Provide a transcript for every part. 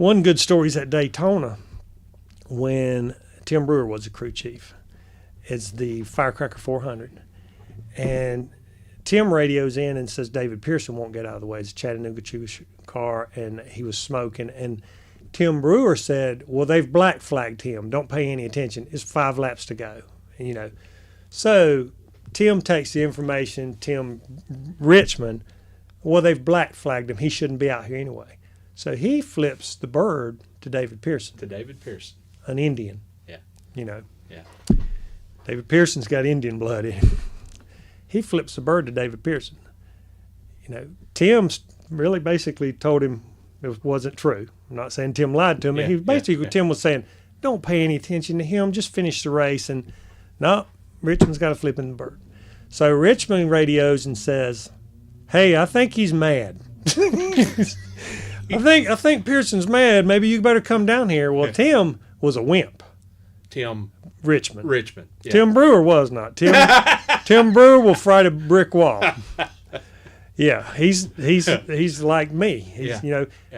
one good story is at Daytona when Tim Brewer was the crew chief. It's the Firecracker 400. And Tim radios in and says David Pearson won't get out of the way. It's a Chattanooga car, and he was smoking. And Tim Brewer said, well, they've black flagged him. Don't pay any attention. It's 5 laps to go. And, so Tim takes the information, Richmond, well, they've black flagged him. He shouldn't be out here anyway. So he flips the bird to David Pearson. An Indian. Yeah. Yeah. David Pearson's got Indian blood in him. He flips the bird to David Pearson. Tim really basically told him it wasn't true. I'm not saying Tim lied to him. Yeah, Tim was saying, don't pay any attention to him. Just finish the race. And no, Richmond's got to flip in the bird. So Richmond radios and says, hey, I think he's mad. I think Pearson's mad. Maybe you better come down here. Well, Tim was a wimp. Richmond. Yeah. Tim Brewer was not. Tim Brewer will fight a brick wall. Yeah, he's like me.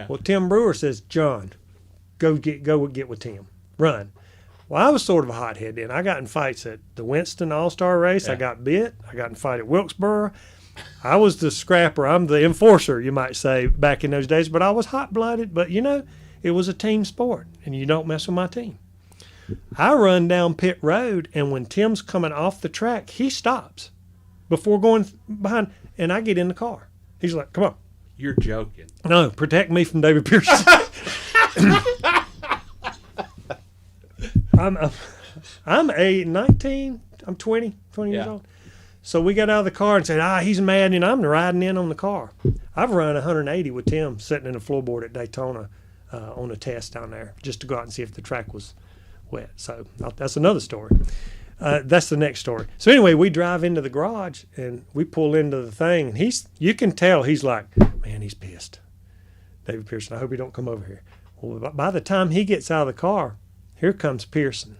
Well, Tim Brewer says, John, go get with Tim. Run. Well, I was sort of a hothead then. I got in fights at the Winston All-Star race. Yeah. I got bit. I got in a fight at Wilkesboro. I was the scrapper. I'm the enforcer, you might say, back in those days. But I was hot-blooded. But, it was a team sport, and you don't mess with my team. I run down pit road, and when Tim's coming off the track, he stops before going behind, and I get in the car. He's like, come on. You're joking. No, protect me from David Pearson. I'm 19, I'm 20 years old. So we got out of the car and said, he's mad, and I'm riding in on the car. I've run 180 with Tim sitting in the floorboard at Daytona on a test down there just to go out and see if the track was wet. So that's another story. That's the next story. So anyway, we drive into the garage and we pull into the thing, and you can tell he's like, man, he's pissed. David Pearson, I hope he don't come over here. Well, by the time he gets out of the car, here comes Pearson.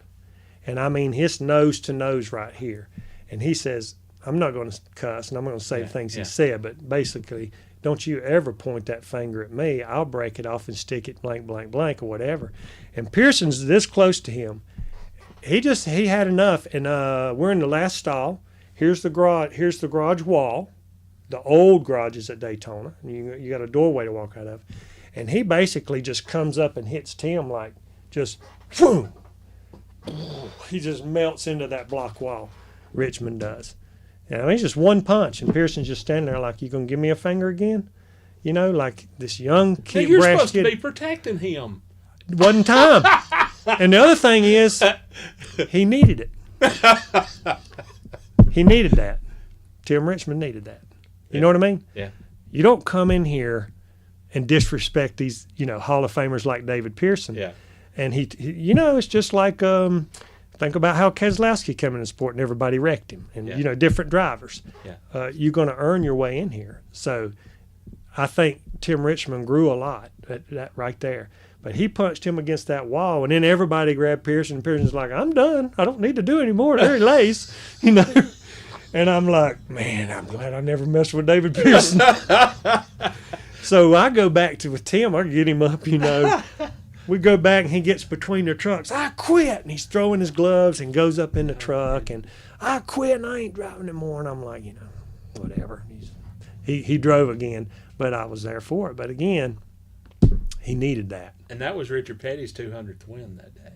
And I mean his nose to nose right here. And he says, I'm not going to cuss and I'm going to say the things he said, but basically, don't you ever point that finger at me. I'll break it off and stick it blank, blank, blank or whatever. And Pearson's this close to him. He had enough, and we're in the last stall. Here's the garage wall, the old garages at Daytona. And you got a doorway to walk out of. And he basically just comes up and hits Tim like just, boom. He just melts into that block wall, Richmond does. He's just one punch, and Pearson's just standing there like, you going to give me a finger again? Like this young kid. Hey, you're supposed to be protecting him. Wasn't time. And the other thing is, he needed it. He needed that. Tim Richmond needed that. You know what I mean? Yeah. You don't come in here and disrespect these, Hall of Famers like David Pearson. Yeah. And he it's just like, think about how Keselowski came in the sport and everybody wrecked him. And, different drivers. Yeah. You're going to earn your way in here. So I think Tim Richmond grew a lot that right there. But he punched him against that wall, and then everybody grabbed Pearson. Pearson's like, I'm done. I don't need to do anymore. There he lays, And I'm like, man, I'm glad I never messed with David Pearson. So I go back with Tim. I get him up, We go back, and he gets between the trucks. I quit. And he's throwing his gloves and goes up in the truck. And I quit, and I ain't driving anymore. And I'm like, whatever. He drove again, but I was there for it. But again, he needed that. And that was Richard Petty's 200th win that day.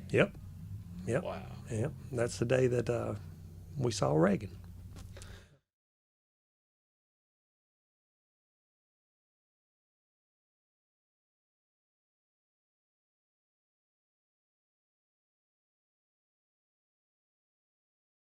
Yep. Wow. Yep. That's the day that we saw Reagan.